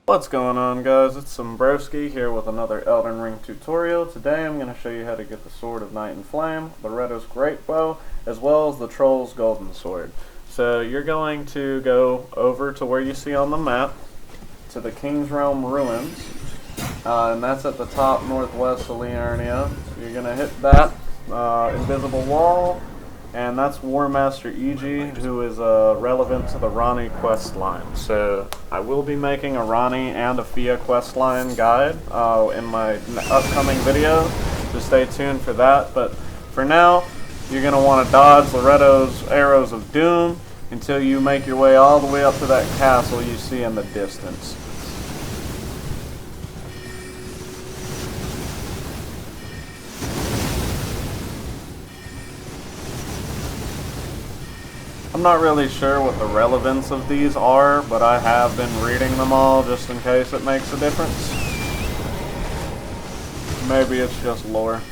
What's going on, guys? It's Broski here with another Elden Ring tutorial. Today I'm going to show you how to get the Sword of Night and Flame, Loretta's Greatbow, as well as the Troll's Golden Sword. So you're going to go over to where you see on the map, to the King's Realm Ruins, and that's at the top northwest of Liurnia. So you're going to hit that invisible wall, and that's War Master E.G., who is relevant to the Ranni quest line. So I will be making a Ranni and a Fia quest line guide in my upcoming video, so stay tuned for that. But for now, you're going to want to dodge Loretta's Arrows of Doom until you make your way all the way up to that castle you see in the distance. I'm not really sure what the relevance of these are, but I have been reading them all just in case it makes a difference. Maybe it's just lore.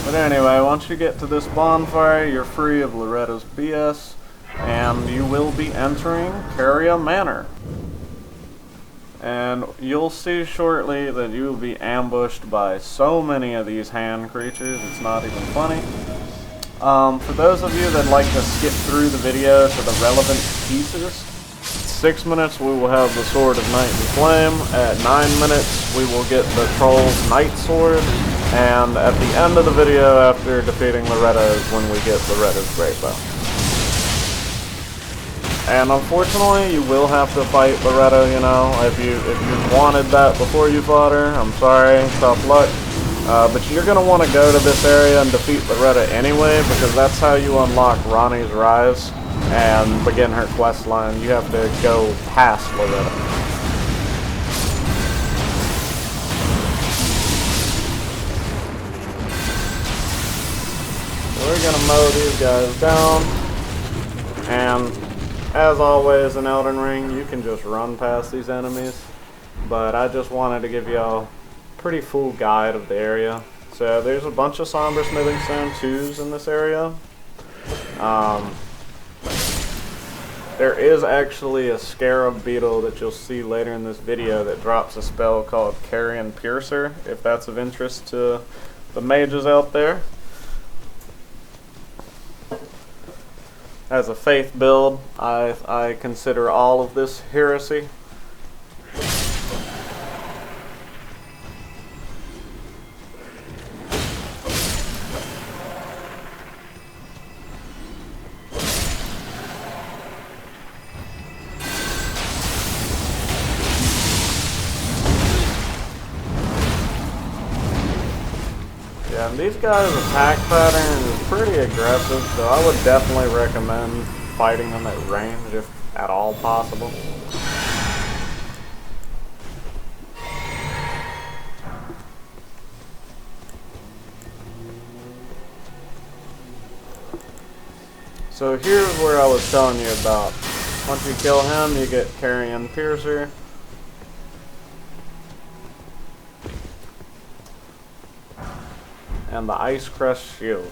But anyway, once you get to this bonfire, you're free of Loretta's BS, and you will be entering Caria Manor. And you'll see shortly that you will be ambushed by so many of these hand creatures, it's not even funny. For those of you that like to skip through the video to the relevant pieces, 6 minutes we will have the Sword of Night and Flame, at 9 minutes we will get the Troll's Night Sword, and at the end of the video after defeating Loretta is when we get Loretta's Greatbow. And unfortunately you will have to fight Loretta, you know, if you wanted that before you fought her, I'm sorry, tough luck. But you're going to want to go to this area and defeat Loretta anyway, because that's how you unlock Ranni's Rise and begin her quest line. You have to go past Loretta. So we're going to mow these guys down, and as always in Elden Ring, you can just run past these enemies, but I just wanted to give y'all pretty full guide of the area. So there's a bunch of Somber Smithing Stone 2s in this area. There is actually a Scarab Beetle that you'll see later in this video that drops a spell called Caria Piercer, if that's of interest to the mages out there. As a faith build, I consider all of this heresy. Yeah, and these guys' attack pattern is pretty aggressive, so I would definitely recommend fighting them at range if at all possible. So here's where I was telling you about. Once you kill him, you get Caria Piercer. And the Ice Crest Shield.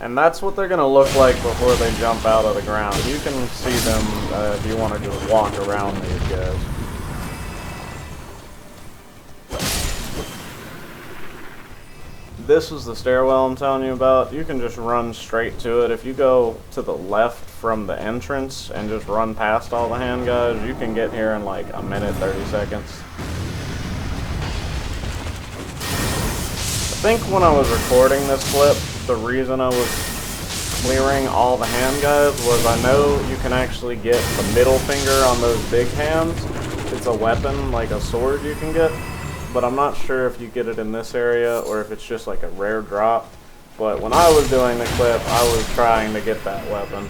And that's what they're going to look like before they jump out of the ground. You can see them if you want to just walk around these guys. This is the stairwell I'm telling you about. You can just run straight to it. If you go to the left from the entrance and just run past all the hand guys, you can get here in like a minute, 30 seconds. I think when I was recording this clip, the reason I was clearing all the hand guys was I know you can actually get the middle finger on those big hands. It's a weapon, like a sword you can get, but I'm not sure if you get it in this area or if it's just like a rare drop. But when I was doing the clip, I was trying to get that weapon.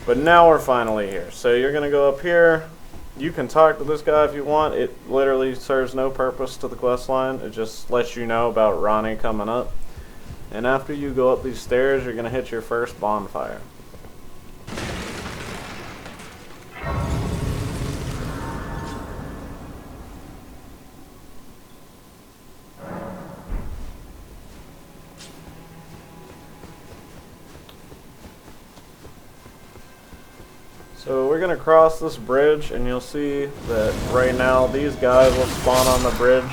But now we're finally here. So you're going to go up here. You can talk to this guy if you want. It literally serves no purpose to the quest line. It just lets you know about Ranni coming up. And after you go up these stairs, you're going to hit your first bonfire. So we're gonna cross this bridge, and you'll see that right now these guys will spawn on the bridge.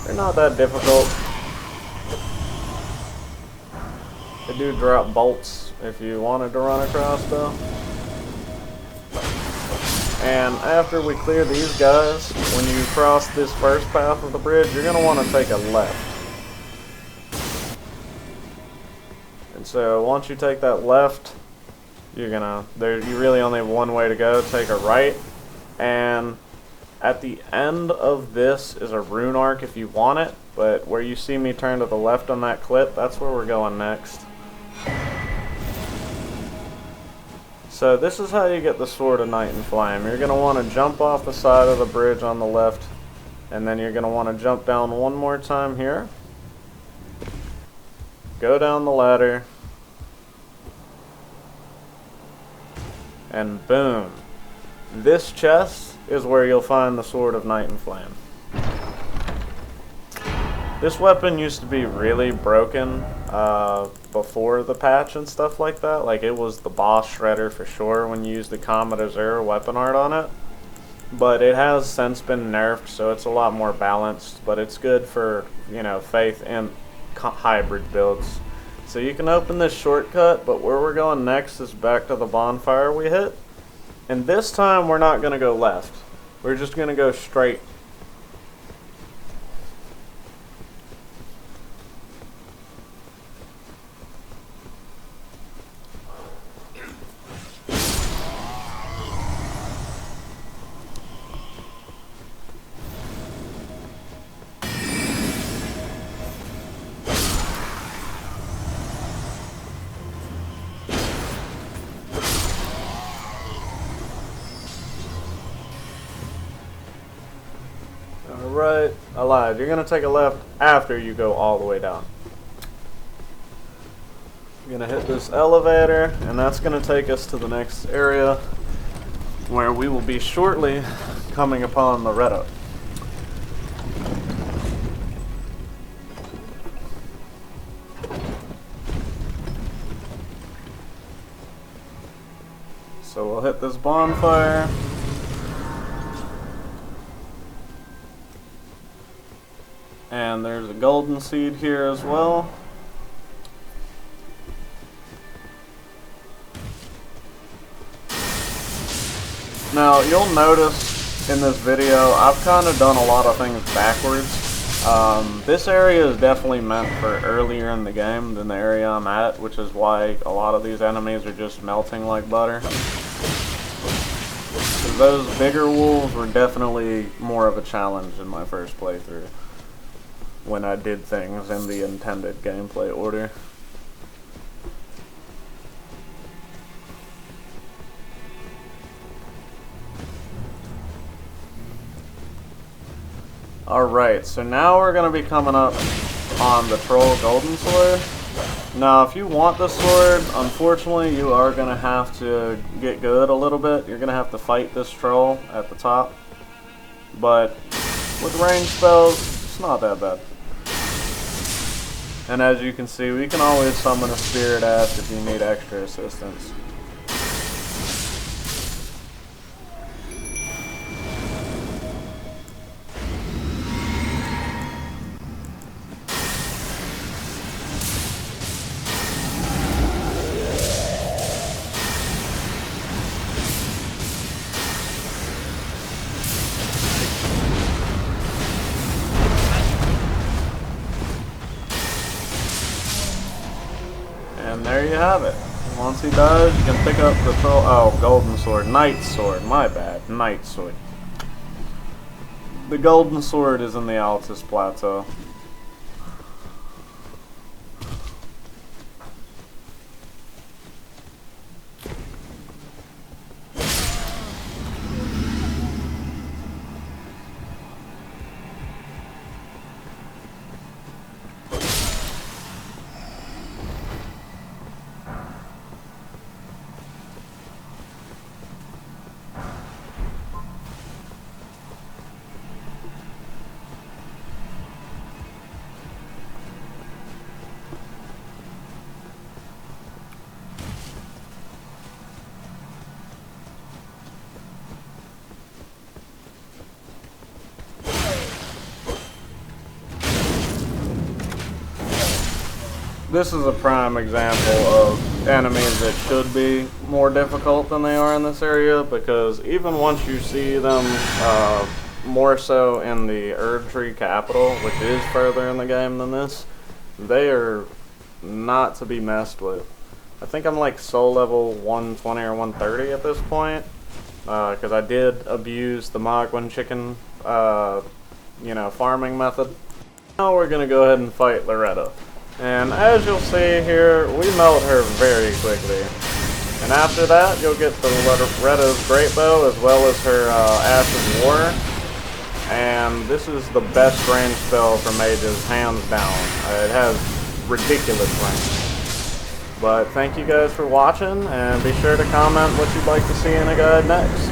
They're not that difficult. They do drop bolts if you wanted to run across though. And after we clear these guys, when you cross this first path of the bridge, you're gonna want to take a left. And so once you take that left, you really only have one way to go. Take a right, and at the end of this is a rune arc if you want it, but where you see me turn to the left on that clip, that's where we're going next. So this is how you get the Sword of Night and Flame. You're going to want to jump off the side of the bridge on the left, and then you're going to want to jump down one more time here. Go down the ladder. And boom. This chest is where you'll find the Sword of Night and Flame. This weapon used to be really broken before the patch and stuff like that. Like, it was the boss shredder for sure when you used the Comet Azure weapon art on it. But it has since been nerfed, so it's a lot more balanced. But it's good for, you know, Faith and hybrid builds. So you can open this shortcut, but where we're going next is back to the bonfire we hit. And this time we're not going to go left. We're just going to go straight. Alright, I lied. You're going to take a left after you go all the way down. You're going to hit this elevator, and that's going to take us to the next area where we will be shortly coming upon Loretta. So we'll hit this bonfire. And there's a golden seed here as well. Now, you'll notice in this video, I've kind of done a lot of things backwards. This area is definitely meant for earlier in the game than the area I'm at, which is why a lot of these enemies are just melting like butter. Those bigger wolves were definitely more of a challenge in my first playthrough, when I did things in the intended gameplay order. Alright, so now we're going to be coming up on the Troll Golden Sword. Now, if you want the sword, unfortunately you are going to have to get good a little bit. You're going to have to fight this troll at the top. But with range spells, it's not that bad. And as you can see, we can always summon a Spirit Ash if you need extra assistance. And there you have it. Once he dies, you can pick up the troll. Oh, golden sword. Night sword. My bad. Night sword. The golden sword is in the Altus Plateau. This is a prime example of enemies that should be more difficult than they are in this area, because even once you see them more so in the Erdtree capital, which is further in the game than this, they are not to be messed with. I think I'm like soul level 120 or 130 at this point, because I did abuse the Mogwin chicken, farming method. Now we're going to go ahead and fight Loretta. And as you'll see here, we melt her very quickly. And after that, you'll get the Loretta's Greatbow as well as her Ash of War. And this is the best range spell for mages, hands down. It has ridiculous range. But thank you guys for watching, and be sure to comment what you'd like to see in a guide next.